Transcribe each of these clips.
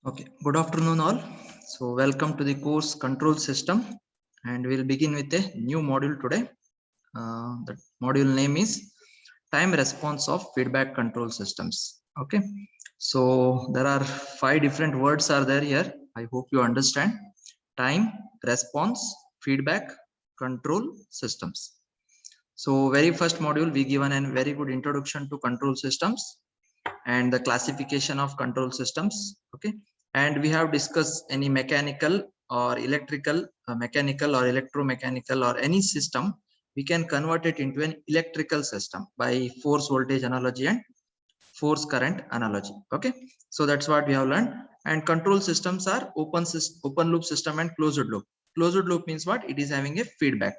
Okay, good afternoon all. So welcome to the course control system, and we'll begin with a new module today. The module name is time response of feedback control systems. Okay, so there are 5 different words are there here. I hope you understand. Time, response, feedback, control systems. So very first module we given a very good introduction to control systems and the classification of control systems. Okay, and we have discussed any mechanical or electrical, mechanical or electromechanical or any system, we can convert it into an electrical system by force voltage analogy and force current analogy. Okay, so that's what we have learned. And control systems are open loop system and closed loop. Closed loop means what? It is having a feedback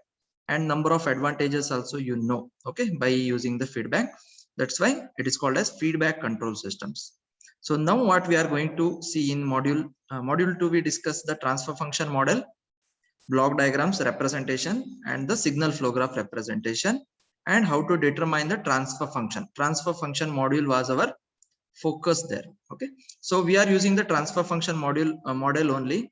and number of advantages also, okay, by using the feedback. That's why it is called as feedback control systems. So now what we are going to see in module 2, we discuss the transfer function model, block diagrams representation, and the signal flow graph representation, and how to determine the transfer function. Transfer function module was our focus there. Okay, so we are using the transfer function model only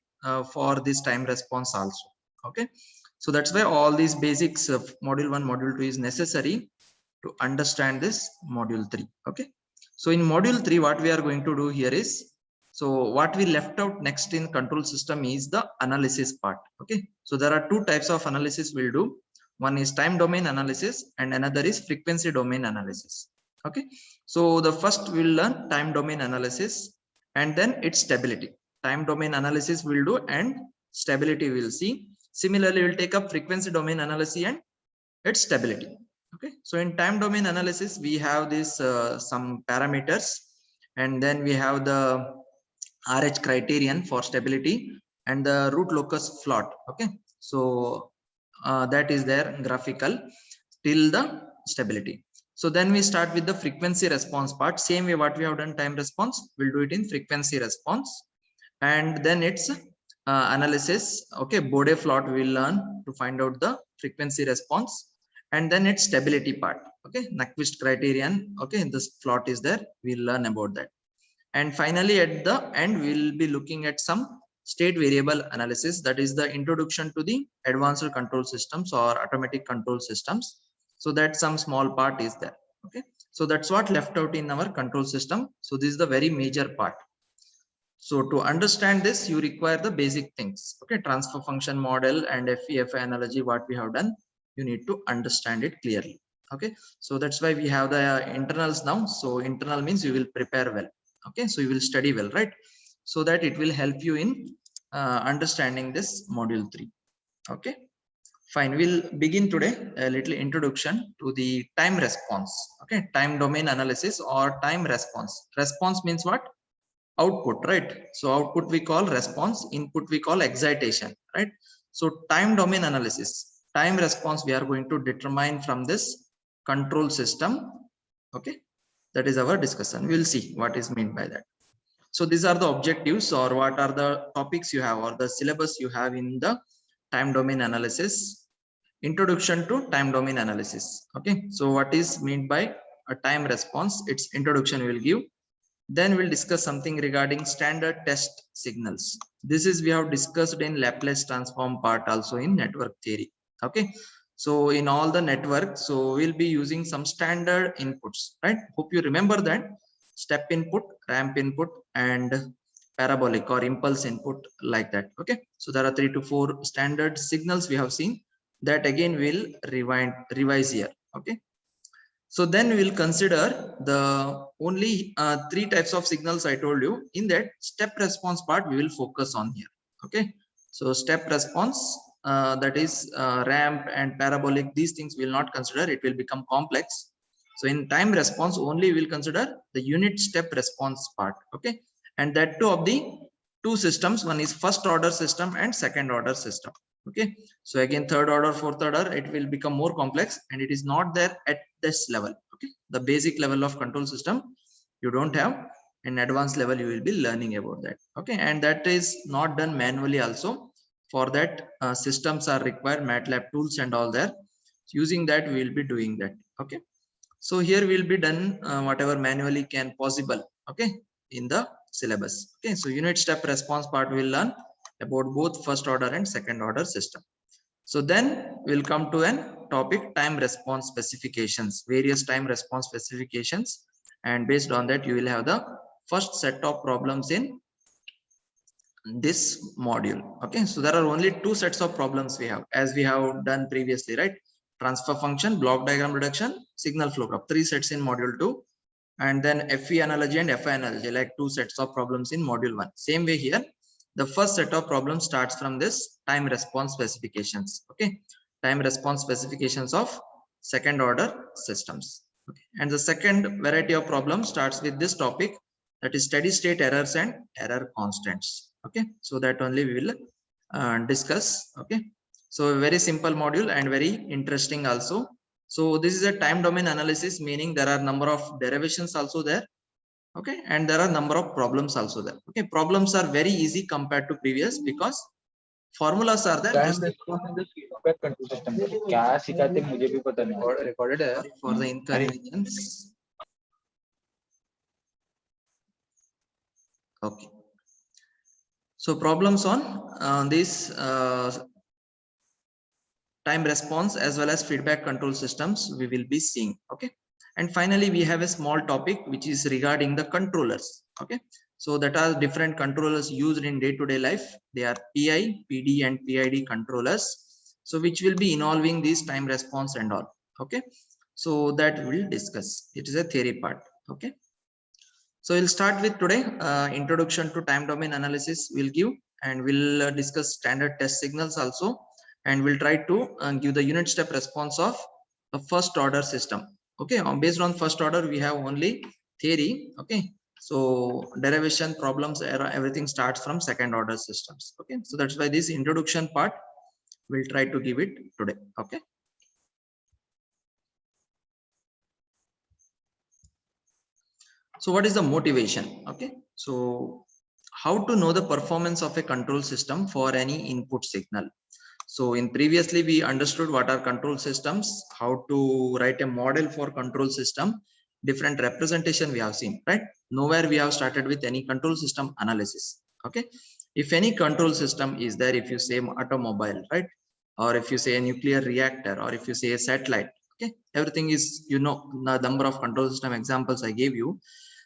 for this time response also. Okay, so that's why all these basics of module 1 module 2 is necessary to understand this module 3. Okay, so in module 3 what we are going to do here is, so what we left out next in control system is the analysis part. Okay, so there are 2 types of analysis we'll do. One is time domain analysis and another is frequency domain analysis. Okay, so the first we'll learn time domain analysis and then its stability. Time domain analysis we'll do and stability we'll see. Similarly, we'll take up frequency domain analysis and its stability. Okay, so in time domain analysis we have this some parameters, and then we have the RH criterion for stability and the root locus plot. Okay, so that is there graphical till the stability. So then we start with the frequency response part. Same way what we have done time response, we'll do it in frequency response, and then it's analysis. Okay, Bode plot we'll learn to find out the frequency response, and then its stability part. Okay, Nyquist criterion. Okay, this plot is there, we'll learn about that. And finally at the end we'll be looking at some state variable analysis, that is the introduction to the advanced control systems or automatic control systems. So that some small part is there. Okay, so that's what left out in our control system. So this is the very major part. So to understand this you require the basic things. Okay, transfer function model and FEFI analogy what we have done, you need to understand it clearly. Okay, so that's why we have the internals now. So internal means you will prepare well. Okay, so you will study well, right? So that it will help you in understanding this module 3. Okay, fine, we'll begin today a little introduction to the time response. Okay, time domain analysis or time response. Response means what? Output, right? So output we call response, input we call excitation, right? So time domain analysis, time response we are going to determine from this control system. Okay, that is our discussion. We'll see what is meant by that. So these are the objectives or what are the topics you have or the syllabus you have in the time domain analysis. Introduction to time domain analysis. Okay, so what is meant by a time response, its introduction will give. Then we'll discuss something regarding standard test signals. This is we have discussed in Laplace transform part also in network theory. Okay, so in all the network, so we'll be using some standard inputs, right? Hope you remember that step input, ramp input, and parabolic or impulse input, like that. Okay, so there are 3 to 4 standard signals we have seen, that again we'll revise here. Okay, so then we will consider the only 3 types of signals I told you. In that step response part we will focus on here. Okay, so step response, that is ramp and parabolic, these things we will not consider, it will become complex. So in time response only we will consider the unit step response part. Okay, and that too of the 2 systems, one is first order system and second order system. Okay, so again third order, fourth order, it will become more complex and it is not there at this level. Okay, the basic level of control system you don't have, in advanced level you will be learning about that. Okay, and that is not done manually also. For that systems are required, MATLAB tools and all there. Using that we will be doing that. Okay, so here we'll be done whatever manually can possible. Okay, in the syllabus. Okay, so unit step response part we'll learn about both first order and second order system. So then we'll come to an topic, time response specifications, various time response specifications, and based on that you will have the first set of problems in this module. Okay, so there are only two sets of problems we have, as we have done previously, right? Transfer function, block diagram reduction, signal flow graph, 3 sets in module 2, and then FE analogy and FI analogy, like 2 sets of problems in module 1. Same way here, the first set of problems starts from this time response specifications. Okay, time response specifications of second order systems. Okay, and the second variety of problems starts with this topic, that is steady state errors and error constants. Okay, so that only we will discuss. Okay, so very simple module and very interesting also. So this is a time domain analysis, meaning there are number of derivations also there. Okay, and there are number of problems also there. Okay, problems are very easy compared to previous because formulas are there. Time response in the feedback control system. क्या सिखाते मुझे भी पता नहीं. Recorded for the inconvenience. Okay. So problems on this time response as well as feedback control systems we will be seeing. Okay, and finally we have a small topic which is regarding the controllers. Okay, so that are different controllers used in day-to-day life. They are PI, PD and PID controllers, so which will be involving this time response and all. Okay, so that we'll discuss. It is a theory part. Okay, so we'll start with today introduction to time domain analysis we'll give, and we'll discuss standard test signals also, and we'll try to give the unit step response of a first order system. Okay, based on first order we have only theory. Okay, so derivation, problems, error, everything starts from second order systems. Okay, so that's why this introduction part we'll try to give it today. Okay, so what is the motivation? Okay, so how to know the performance of a control system for any input signal. So in previously we understood what are control systems, how to write a model for control system, different representation we have seen, right? Nowhere we have started with any control system analysis. Okay, if any control system is there, if you say automobile, right, or if you say a nuclear reactor, or if you say a satellite, okay, everything is, you know, the number of control system examples I gave you.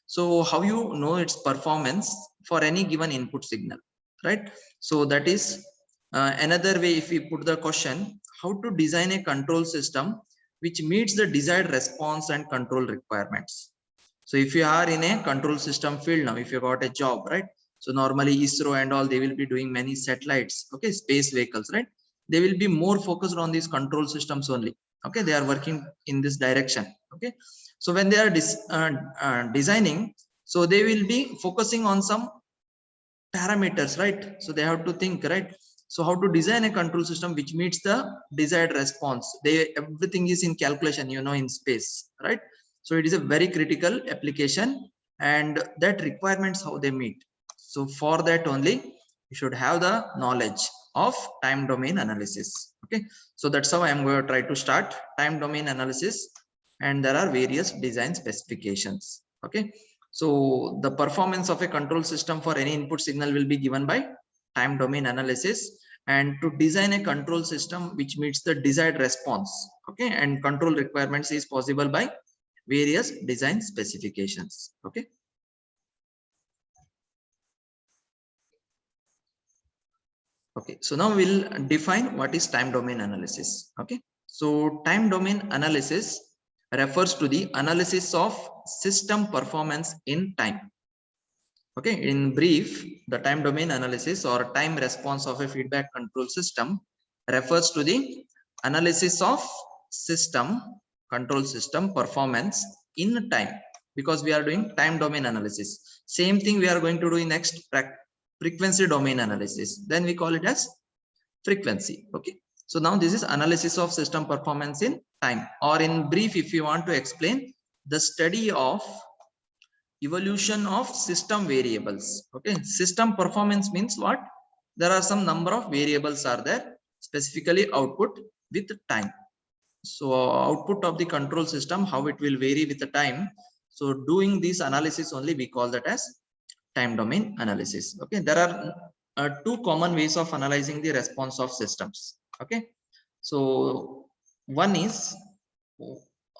So how you know its performance for any given input signal, right? So that is another way. If we put the question, how to design a control system which meets the desired response and control requirements. So if you are in a control system field now, if you got a job, right, so normally ISRO and all, they will be doing many satellites, okay, space vehicles, right, they will be more focused on these control systems only. Okay, they are working in this direction. Okay, so when they are designing, so they will be focusing on some parameters, right? So they have to think, right, so how to design a control system which meets the desired response. They, everything is in calculation, you know, in space, right? So it is a very critical application, and that requirements how they meet. So for that only you should have the knowledge of time domain analysis. Okay, so that's how I am going to try to start time domain analysis, and there are various design specifications. Okay, so the performance of a control system for any input signal will be given by time domain analysis, and to design a control system which meets the desired response, okay, and control requirements is possible by various design specifications. Okay, okay, so now we'll define what is time domain analysis. Okay, so time domain analysis refers to the analysis of system performance in time. Okay, in brief, the time domain analysis or time response of a feedback control system refers to the analysis of system control system performance in time, because we are doing time domain analysis. Same thing we are going to do in next frequency domain analysis, then we call it as frequency. Okay, so now this is analysis of system performance in time, or in brief, if you want to explain, the study of evolution of system variables. Okay, system performance means what? There are some number of variables are there, specifically output with time. So output of the control system, how it will vary with the time. So doing this analysis only, we call that as time domain analysis. Okay, there are two common ways of analyzing the response of systems. Okay, so one is,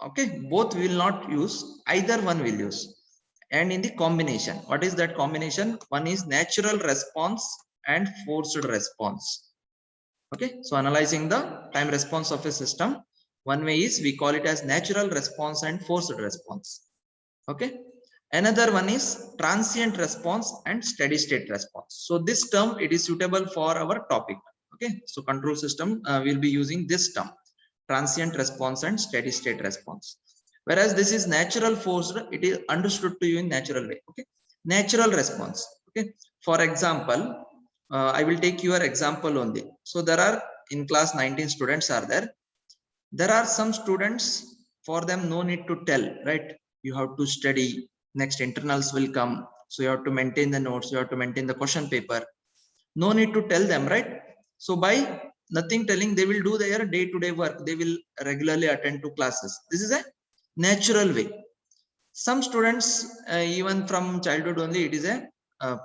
okay, both will not use, either one will use. And in the combination, what is that combination? One is natural response and forced response. Okay, so analyzing the time response of a system, one way is we call it as natural response and forced response. Okay, another one is transient response and steady state response. So this term, it is suitable for our topic. Okay, so control system will be using this term, transient response and steady state response. Whereas this is natural forced, it is understood to you in natural way. Okay, natural response. Okay, for example, I will take your example only. So there are in class 19 students are there. There are some students, for them no need to tell, right? You have to study, next internals will come, so you have to maintain the notes, you have to maintain the question paper. No need to tell them, right? So by nothing telling, they will do their day-to-day work. They will regularly attend to classes. This is a natural way. Some students, even from childhood only, it is a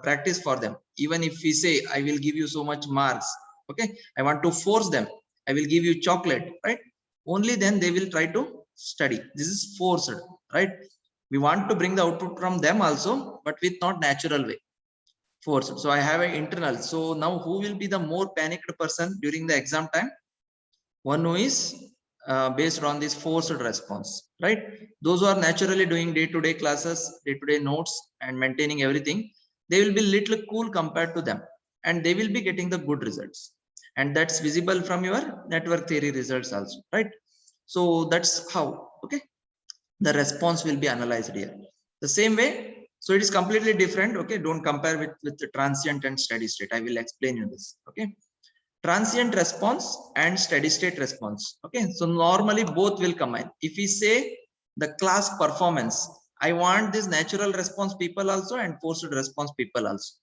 practice for them. Even if we say, I will give you so much marks, okay, I want to force them, I will give you chocolate, right? Only then they will try to study. This is forced, right? We want to bring the output from them also, but with not natural way, forced. So I have an internal. So now who will be the more panicked person during the exam time? One who is based on this forced response, right? Those who are naturally doing day-to-day classes, day-to-day notes and maintaining everything, they will be little cool compared to them, and they will be getting the good results. And that's visible from your network theory results also, right? So that's how, okay, the response will be analyzed here. The same way, so it is completely different. Okay, don't compare with the transient and steady state. I will explain you this. Okay, transient response and steady state response. Okay, so normally both will combine. If we say the class performance, I want this natural response people also and forced response people also,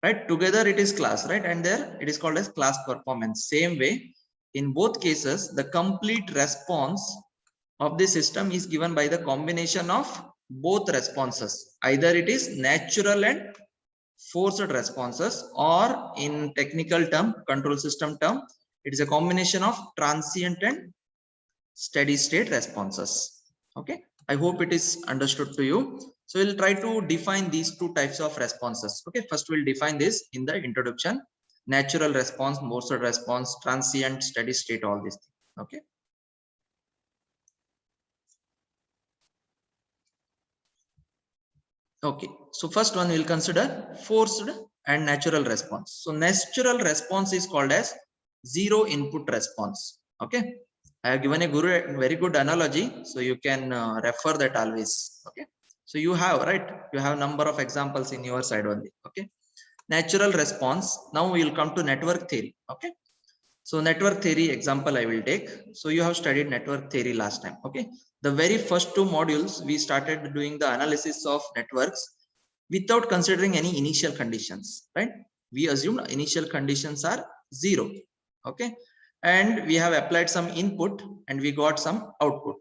right? Together it is class, right? And there it is called as class performance. Same way, in both cases, the complete response of the system is given by the combination of both responses. Either it is natural and forced responses, or in technical term, control system term, it is a combination of transient and steady state responses. Okay, I hope it is understood to you. So we'll try to define these two types of responses. Okay, first we'll define this in the introduction: natural response, forced response, transient, steady state, all these things. Okay. Okay, so first one we'll consider forced and natural response. So natural response is called as zero input response. Okay, I have given a very good analogy, so you can refer that always. Okay, so you have, right, you have number of examples in your side only. Okay, natural response. Now we will come to network theory. Okay, so network theory example I will take. So you have studied network theory last time. Okay, the very first two modules we started doing the analysis of networks without considering any initial conditions, right? We assumed initial conditions are zero. Okay, and we have applied some input and we got some output,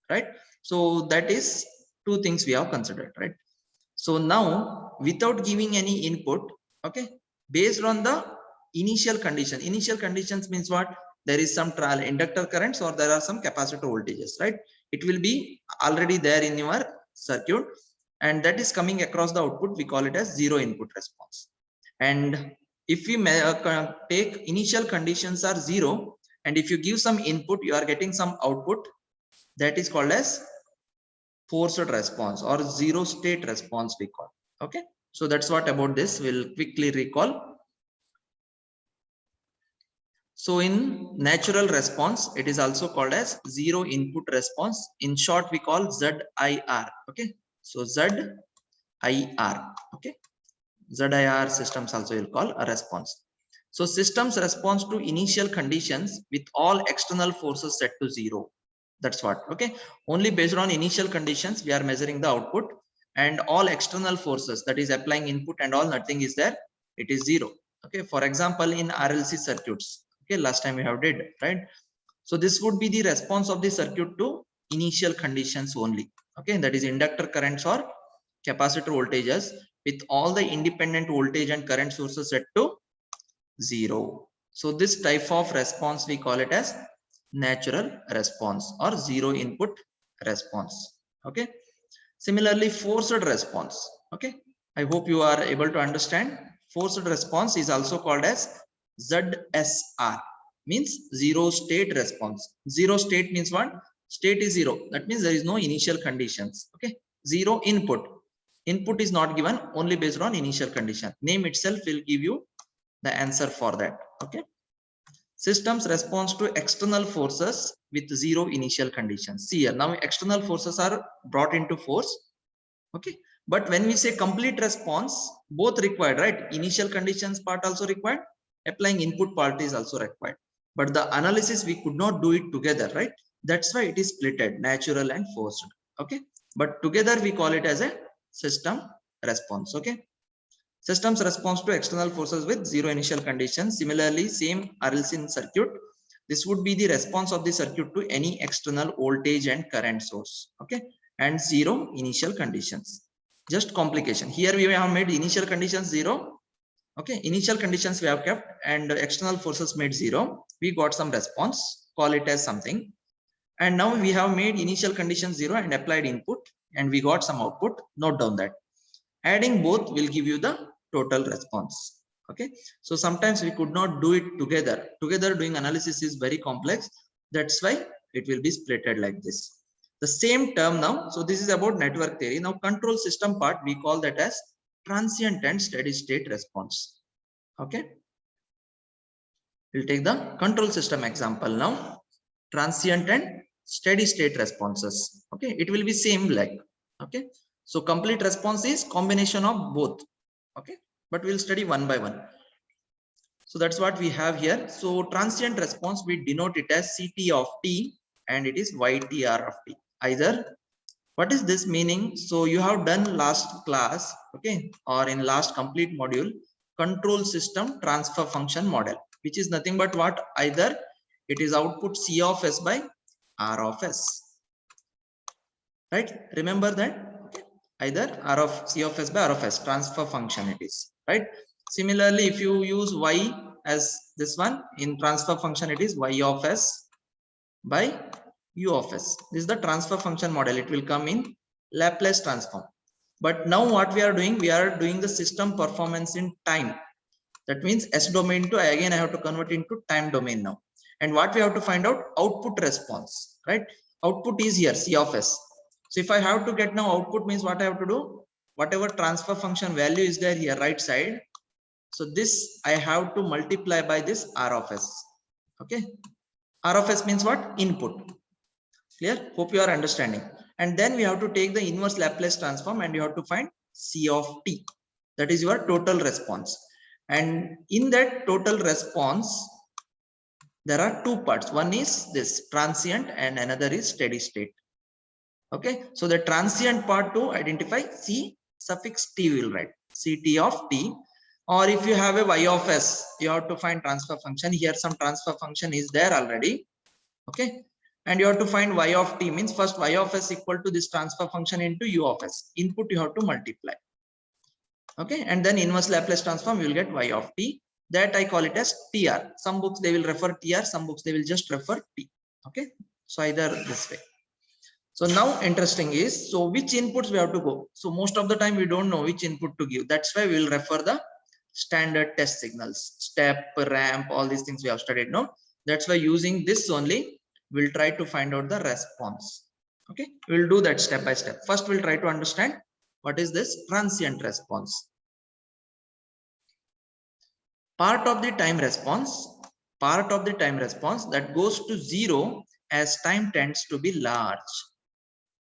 right? So that is two things we have considered, right? So now without giving any input, okay, based on the initial conditions means what? There is some trial inductor currents or there are some capacitor voltages, right? It will be already there in your circuit, and that is coming across the output. We call it as zero input response. And if we take initial conditions are zero, and if you give some input, you are getting some output, that is called as forced response or zero state response we call. Okay, so that's what about this. We'll quickly recall. So in natural response, it is also called as zero input response. In short, we call ZIR. Okay, so ZIR. Okay, ZIR systems also will call a response. So systems response to initial conditions with all external forces set to zero. That's what. Okay, only based on initial conditions we are measuring the output, and all external forces, that is applying input and all, nothing is there, it is zero. Okay, for example, in RLC circuits, okay, last time we have did, right? So this would be the response of the circuit to initial conditions only. Okay, that is inductor currents or capacitor voltages with all the independent voltage and current sources set to 0. So this type of response we call it as natural response or zero input response. Okay. Similarly, forced response. Okay. I hope you are able to understand. Forced response is also called as ZSR, means zero state response. Zero state means what? State is zero. That means there is no initial conditions. Okay. Zero input. Input is not given, only based on initial condition. Name itself will give you the answer for that. Okay. Systems response to external forces with zero initial conditions. See here, now external forces are brought into force. Okay. But when we say complete response, both required, right? Initial conditions part also required, applying input part is also required. But the analysis, we could not do it together, right? That's why it is splitted, natural and forced. Okay. But together we call it as a system response. Okay. Systems response to external forces with zero initial conditions. Similarly, same RLC in circuit. This would be the response of the circuit to any external voltage and current source. Okay. And zero initial conditions. Just complication. Here we have made initial conditions zero. Okay. Initial conditions we have kept and external forces made zero. We got some response. Call it as something. And now we have made initial conditions zero and applied input and we got some output. Note down that. Adding both will give you the total response. Okay. So sometimes we could not do it together. Together doing analysis is very complex. That's why it will be splitted like this. The same term now. So this is about network theory. Now control system part, we call that as transient and steady state response. Okay. We'll take the control system example now. Transient and steady state responses. Okay. It will be same like. Okay. So complete response is combination of both. Okay. But we'll study one by one. So that's what we have here. So transient response, we denote it as CT of T and it is YTR of T. Either, what is this meaning? So you have done last class, okay, or in last complete module, control system transfer function model, which is nothing but what? Either it is output C of S by R of S. Right? Remember that? Okay. Either R of C of S by R of S, transfer function it is. Right? Similarly, if you use Y as this one, in transfer function it is Y of S by U of S. This is the transfer function model. It will come in Laplace transform. But now what we are doing the system performance in time. That means S domain to, again I have to convert into time domain now. And what we have to find out? Output response. Right? Output is here, C of S. So if I have to get now output, means what I have to do? Whatever transfer function value is there here, right side. So this I have to multiply by this R of S. Okay. R of S means what? Input. Clear? Hope you are understanding. And then we have to take the inverse Laplace transform and you have to find C of T. That is your total response. And in that total response, there are two parts. One is this transient and another is steady state. Okay. So the transient part to identify C suffix T will write CT of T. Or if you have a Y of S, you have to find transfer function. Here some transfer function is there already. Okay. And you have to find Y of T, means first Y of S equal to this transfer function into U of S. Input you have to multiply. Okay. And then inverse Laplace transform, you will get Y of T. That I call it as TR. Some books they will refer TR, some books they will just refer T. Okay. So either this way. So now interesting is, so which inputs we have to go? So most of the time we don't know which input to give. That's why we will refer the standard test signals, step, ramp, all these things we have studied now. That's why using this only, we'll try to find out the response. Okay, we'll do that step by step. First, we'll try to understand what is this transient response. Part of the time response that goes to zero as time tends to be large.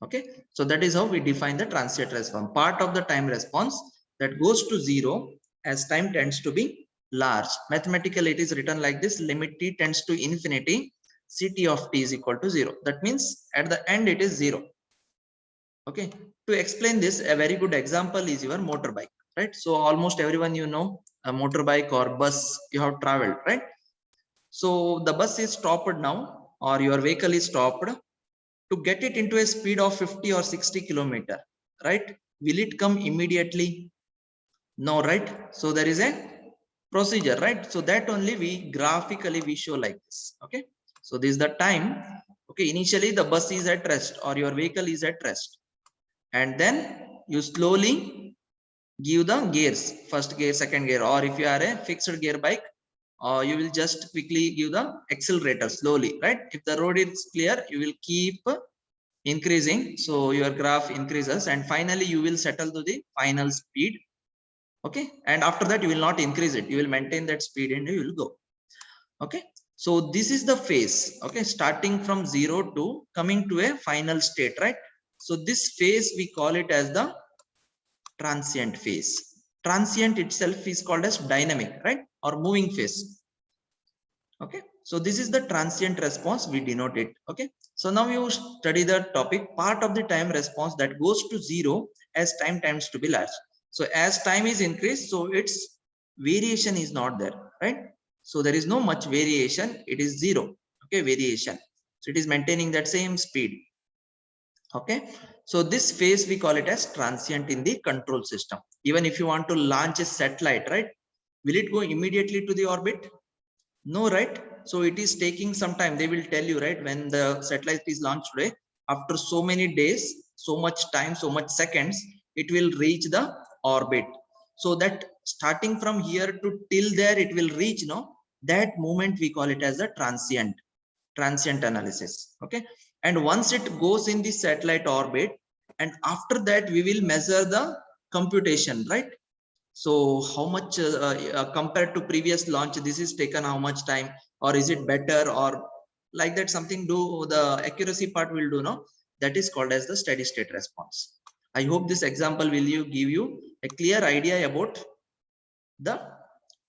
Okay, so that is how we define the transient response. Part of the time response that goes to zero as time tends to be large. Mathematically, it is written like this: limit t tends to infinity, CT of t is equal to 0. That means at the end it is 0. Okay, to explain this, a very good example is your motorbike, right? So almost everyone, you know, a motorbike or bus you have traveled, right? So the bus is stopped now, or your vehicle is stopped. To get it into a speed of 50 or 60 kilometer, right? Will it come immediately? No, right? So there is a procedure, right? So that only we graphically we show like this. Okay. So this is the time. Okay. Initially the bus is at rest or your vehicle is at rest. And then you slowly give the gears, first gear, second gear, or if you are a fixed gear bike, you will just quickly give the accelerator slowly, right? If the road is clear, you will keep increasing. So your graph increases and finally you will settle to the final speed. Okay. And after that, you will not increase it. You will maintain that speed and you will go. Okay. So this is the phase. Okay. Starting from 0 to coming to a final state, right? So this phase, we call it as the transient phase. Transient itself is called as dynamic, right? Or moving phase. Okay. So this is the transient response, we denote it. Okay. So now you study the topic part of the time response that goes to 0 as time tends to be large. So as time is increased, so its variation is not there, right? So there is no much variation. It is 0. Okay. Variation. So it is maintaining that same speed. Okay. So this phase we call it as transient in the control system. Even if you want to launch a satellite, right? Will it go immediately to the orbit? No, right? So it is taking some time. They will tell you, right? When the satellite is launched today, after so many days, so much time, so much seconds, it will reach the orbit. So that starting from here to till there, it will reach, no? That moment we call it as a transient analysis. Okay. And once it goes in the satellite orbit, and after that, we will measure the computation, right? So how much compared to previous launch, this is taken how much time, or is it better, or like that something do the accuracy part will do, no? That is called as the steady state response. I hope this example will give you a clear idea about the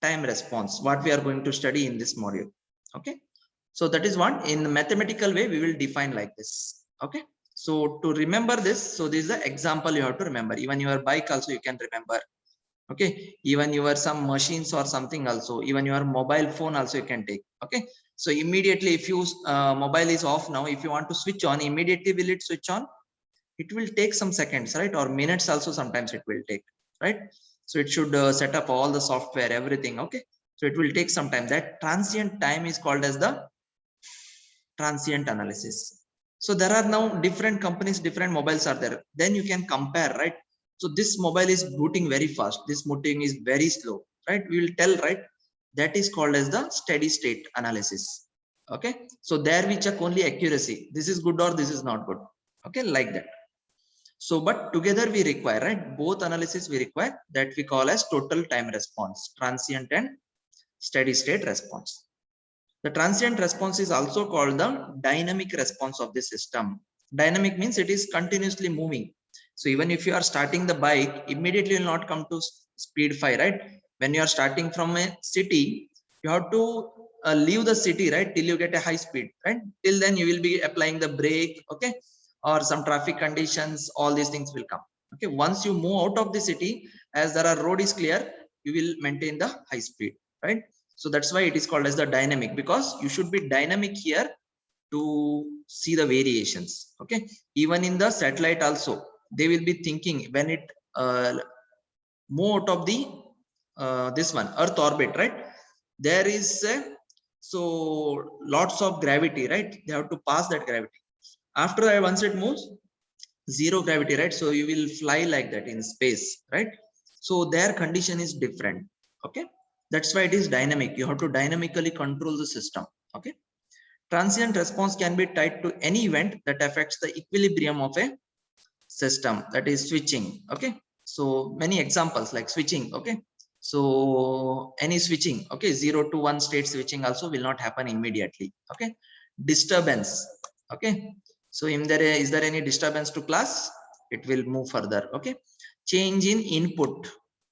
time response, what we are going to study in this module. Okay. So that is one. In mathematical way, we will define like this. Okay. So to remember this, so this is the example you have to remember. Even your bike also you can remember. Okay. Even your some machines or something also, even your mobile phone also you can take. Okay. So immediately if you mobile is off now, if you want to switch on, immediately will it switch on? It will take some seconds, right? Or minutes also sometimes it will take, right? So it should set up all the software, everything. Okay. So it will take some time. That transient time is called as the transient analysis. So there are now different companies, different mobiles are there. Then you can compare, right? So this mobile is booting very fast. This booting is very slow, right? We will tell, right? That is called as the steady state analysis. Okay. So there we check only accuracy. This is good or this is not good. Okay. Like that. So, but together we require, right? Both analysis we require, that we call as total time response, transient and steady state response. The transient response is also called the dynamic response of the system. Dynamic means it is continuously moving. So even if you are starting the bike, immediately will not come to speed 5, right? When you are starting from a city, you have to leave the city, right? Till you get a high speed, right? Till then you will be applying the brake, okay? Or some traffic conditions, all these things will come. Okay, once you move out of the city, as there are road is clear, you will maintain the high speed, right? So that's why it is called as the dynamic, because you should be dynamic here to see the variations. Okay, even in the satellite also, they will be thinking when it move out of the this one Earth orbit, right? There is so lots of gravity, right? They have to pass that gravity. After that, once it moves, zero gravity, right? So you will fly like that in space, right? So their condition is different. Okay, that's why it is dynamic. You have to dynamically control the system. Okay, transient response can be tied to any event that affects the equilibrium of a system, that is switching. Okay, so many examples like switching. Okay, so any switching, okay, 0 to 1 state switching also will not happen immediately. Okay, disturbance. Okay, so if there is there any disturbance to class, it will move further. Okay, change in input.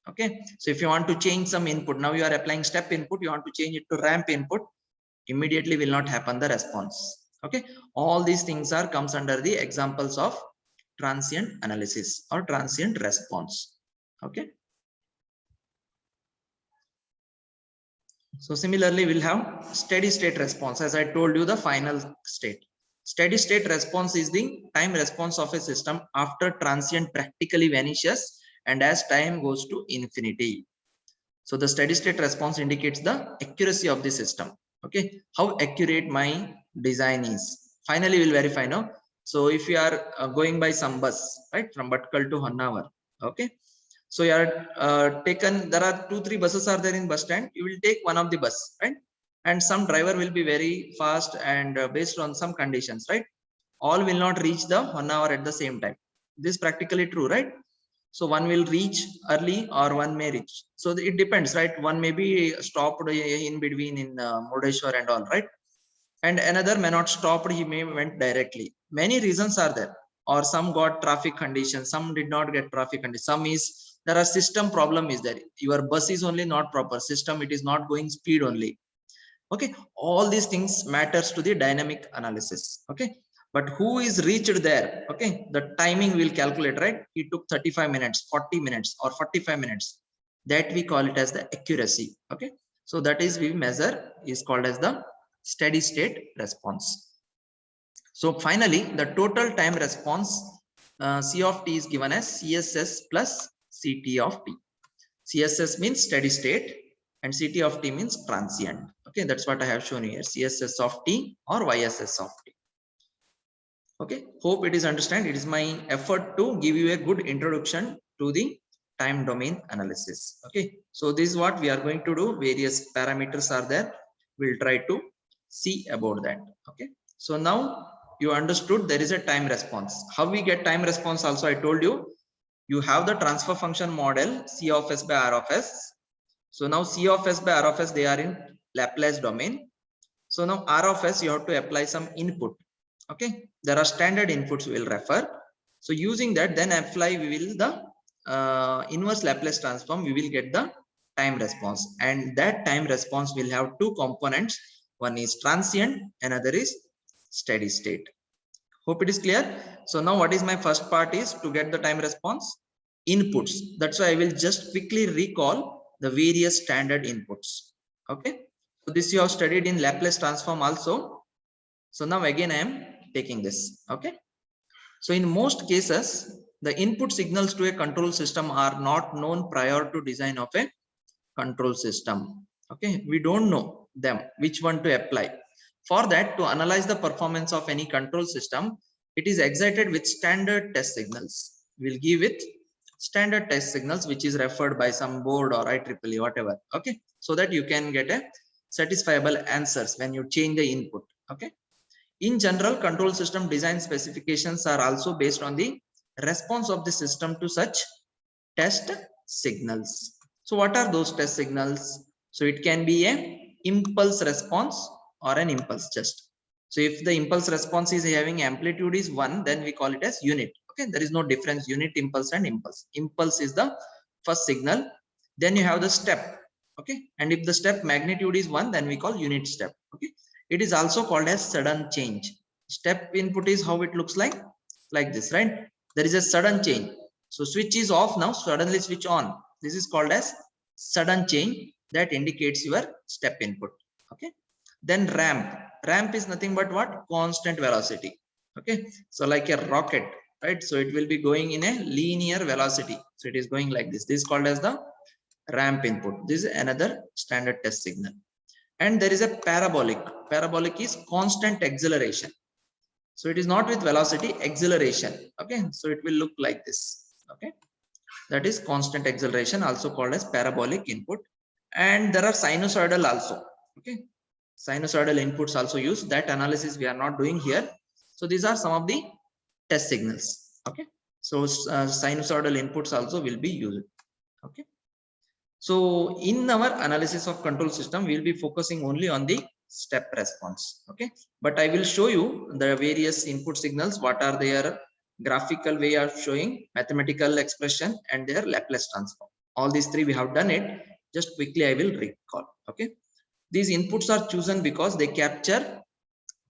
Okay, so if you want to change some input, now you are applying step input, you want to change it to ramp input, immediately will not happen the response. Okay, all these things are comes under the examples of transient analysis or transient response. Okay, so similarly we'll have steady state response. As I told you, the final state. Steady state response is the time response of a system after transient practically vanishes and as time goes to infinity. So the steady state response indicates the accuracy of the system. Okay, how accurate my design is. Finally, we'll verify now. So if you are going by some bus, right, from Bhatkal to Honavar, okay. So you are taken. There are 2-3 buses are there in bus stand. You will take one of the bus, right? And some driver will be very fast and based on some conditions, right? All will not reach the 1 hour at the same time. This is practically true, right? So one will reach early or one may reach. So it depends, right? One may be stopped in between in Murdeshwar and all, right? And another may not stop, he may went directly. Many reasons are there, or some got traffic conditions, some did not get traffic conditions, some is there are system problem is there, your bus is only not proper system, it is not going speed only. Okay, all these things matters to the dynamic analysis. Okay, but who is reached there? Okay, the timing will calculate, right? He took 35 minutes, 40 minutes or 45 minutes, that we call it as the accuracy. Okay, so that is we measure is called as the steady state response. So finally, the total time response C of t is given as CSS plus CT of t. CSS means steady state and CT of t means transient. Okay, that's what I have shown here, CSS of t or YSS of t. Okay, hope it is understand. It is my effort to give you a good introduction to the time domain analysis. Okay, so this is what we are going to do. Various parameters are there. We'll try to see about that. Okay, so now you understood there is a time response. How we get time response also I told you. You have the transfer function model C of s by R of s. So now C of s by R of s, they are in Laplace domain. So now R of s, you have to apply some input. Okay, there are standard inputs we will refer. So using that, then apply we will the inverse Laplace transform, we will get the time response, and that time response will have two components. One is transient, another is steady state. Hope it is clear. So now what is my first part is to get the time response inputs. That's why I will just quickly recall the various standard inputs. Okay, so this you have studied in Laplace transform also. So now again I am taking this. Okay, so in most cases the input signals to a control system are not known prior to design of a control system. Okay, we don't know them, which one to apply. For that, to analyze the performance of any control system, it is excited with standard test signals. We'll give it standard test signals, which is referred by some board or IEEE, whatever. Okay, so that you can get a satisfiable answers when you change the input. Okay, in general, control system design specifications are also based on the response of the system to such test signals. So what are those test signals? So it can be a impulse response or an impulse just. So if the impulse response is having amplitude is 1, then we call it as unit. Okay, there is no difference, unit impulse and impulse. Impulse is the first signal. Then you have the step. Okay, and if the step magnitude is 1, then we call unit step. Okay, it is also called as sudden change. Step input is how it looks like this, right? There is a sudden change. So switch is off now, suddenly switch on. This is called as sudden change, that indicates your step input. Okay, then ramp. Ramp is nothing but what? Constant velocity. Okay, so like a rocket, right? So it will be going in a linear velocity. So it is going like this. This is called as the ramp input. This is another standard test signal. And there is a parabolic. Parabolic is constant acceleration. So it is not with velocity, acceleration. Okay, so it will look like this. Okay, that is constant acceleration, also called as parabolic input. And there are sinusoidal also. Okay, sinusoidal inputs also used. That analysis we are not doing here. So these are some of the test signals. Okay, so sinusoidal inputs also will be used. Okay, so in our analysis of control system, we will be focusing only on the step response. Okay, but I will show you the various input signals, what are their graphical way of showing, mathematical expression, and their Laplace transform. All these three we have done it. Just quickly I will recall. Okay, these inputs are chosen because they capture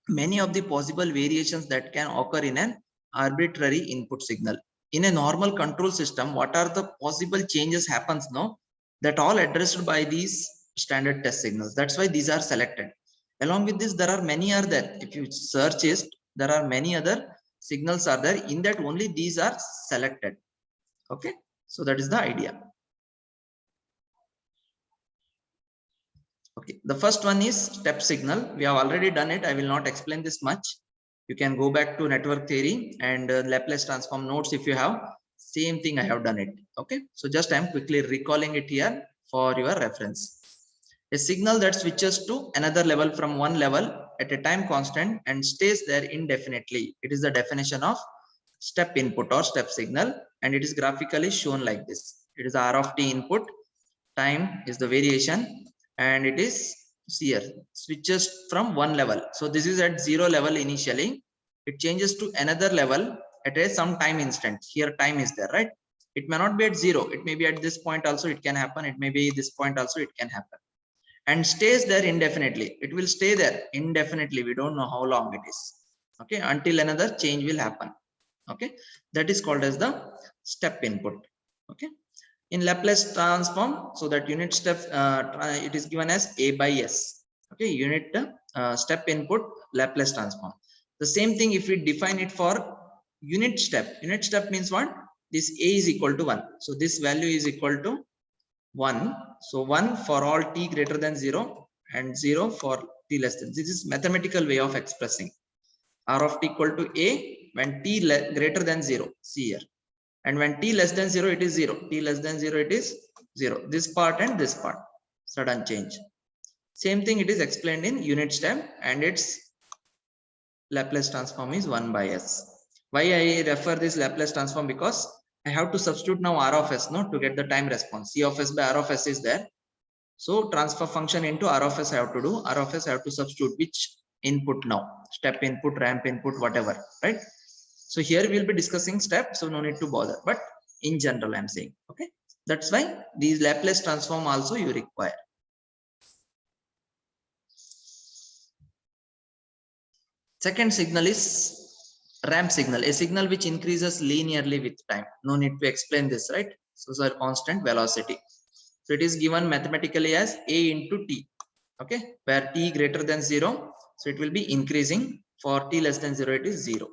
many of the possible variations that can occur in an arbitrary input signal. In a normal control system, what are the possible changes happens now, that all addressed by these standard test signals. That's why these are selected. Along with this, there are many are there. If you search it, There are many other signals are there. In that only these are selected. Okay, so that is the idea. Okay, the first one is step signal. We have already done it. I will not explain this much. You can go back to network theory and Laplace transform notes if you have. Same thing I have done it. Okay, so just I am quickly recalling it here for your reference. A signal that switches to another level from one level at a time constant and stays there indefinitely. It is the definition of step input or step signal, and it is graphically shown like this. It is R of t input, time is the variation, and it is here switches from one level. So this is at 0 level initially. It changes to another level at a some time instant. Here time is there, right? It may not be at 0. It may be at this point also it can happen. It may be this point also it can happen. And stays there indefinitely. It will stay there indefinitely. We don't know how long it is. Okay, until another change will happen. Okay, that is called as the step input. Okay, in Laplace transform, so that unit step it is given as A by S. Okay, unit step input Laplace transform. The same thing if we define it for unit step. Unit step means what? This A is equal to 1. So this value is equal to 1. So 1 for all t greater than 0 and 0 for t less than. This is mathematical way of expressing R of t equal to A when t greater than 0. See here. And when t less than 0, it is 0. T less than 0, it is 0. This part and this part, sudden change. Same thing it is explained in unit step, and its Laplace transform is 1 by S. Why I refer this Laplace transform? Because I have to substitute now R of S to get the time response. C of S by R of S is there. So transfer function into R of S I have to do. R of S I have to substitute which input now? Step input, ramp input, whatever, right? So here we will be discussing steps, so no need to bother. But in general, I'm saying, okay. That's why these Laplace transform also you require. Second signal is ramp signal, a signal which increases linearly with time. No need to explain this, right? So it's a constant velocity. So it is given mathematically as A into T. Okay, where t greater than 0, so it will be increasing. For t less than 0, it is 0.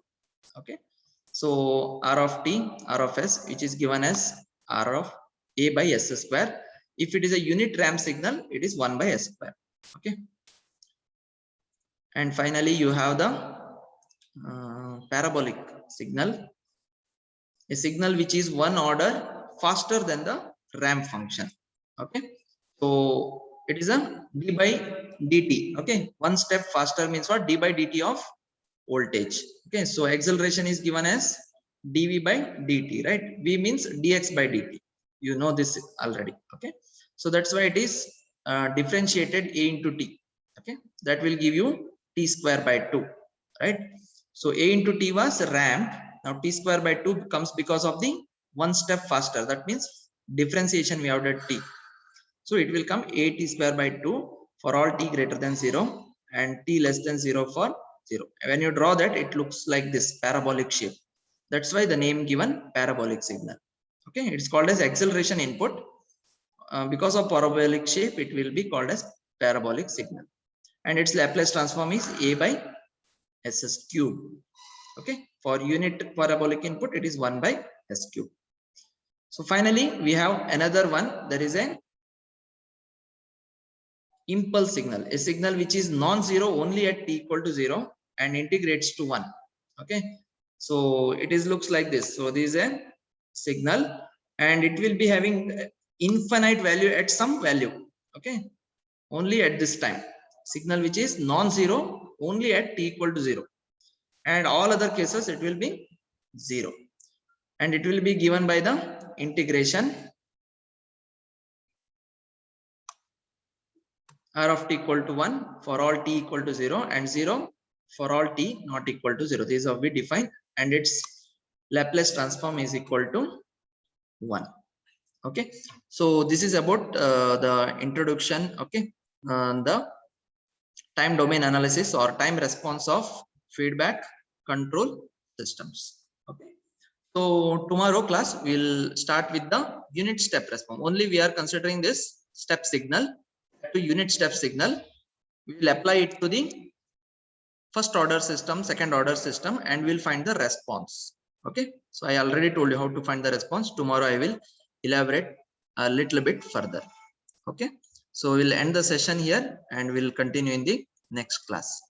Okay, so R of t, R of S, which is given as R of A by S square. If it is a unit ramp signal, it is 1 by S square. Okay, and finally you have the parabolic signal, a signal which is one order faster than the ramp function. Okay, so it is a d by dt. Okay, one step faster means what? D by dt of voltage. Okay, so acceleration is given as dv by dt, right? V means dx by dt. You know this already. Okay, so that's why it is differentiated A into t. Okay, that will give you t square by 2, right? So A into t was ramp. Now t square by 2 comes because of the one step faster. That means differentiation we have done t. So it will come A t square by 2 for all t greater than 0 and t less than 0 for 0. When you draw that, it looks like this parabolic shape. That's why the name given parabolic signal. Okay, it's called as acceleration input. Because of parabolic shape, it will be called as parabolic signal. And its Laplace transform is A by S cube. Okay, for unit parabolic input, it is 1 by S cube. So finally, we have another one. There is an impulse signal, a signal which is non-zero only at t equal to 0 and integrates to 1. Okay, so it is looks like this. So this is a signal and it will be having infinite value at some value. Okay, only at this time. Signal which is non-zero only at t equal to 0, and all other cases it will be 0, and it will be given by the integration R of t equal to 1 for all t equal to 0 and 0 for all t not equal to 0. This is how we define, and its Laplace transform is equal to 1. Okay, so this is about the introduction. Okay, the time domain analysis or time response of feedback control systems. Okay, so tomorrow class we'll start with the unit step response. Only we are considering this step signal to unit step signal. We will apply it to the first order system, second order system, and we'll find the response. Okay, so I already told you how to find the response. Tomorrow I will elaborate a little bit further. Okay, so we'll end the session here and we'll continue in the next class.